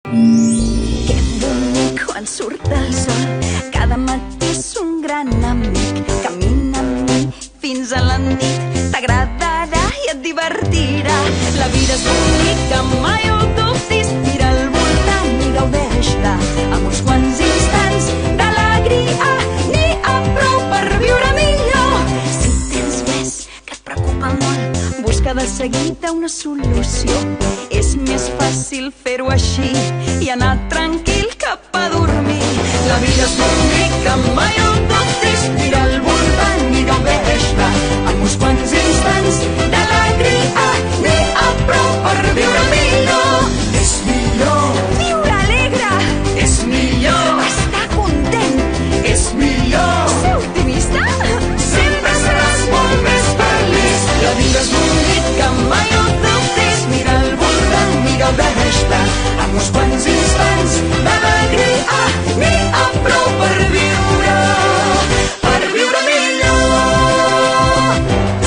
Que bonic quan surt el sol, cada matí és un gran amic. Camina amb mi fins a la nit, t'agradarà i et divertirà. La vida és bonica, mai ho dubtis, mira al voltant i gaudeix-la. Amb uns quants instants d'alegria n'hi ha prou per viure millor. Si tens res que et preocupa molt, busca de seguida una solució. És més fàcil fer-ho així i anar tranquil cap a dormir. La vida és bonica, mai ho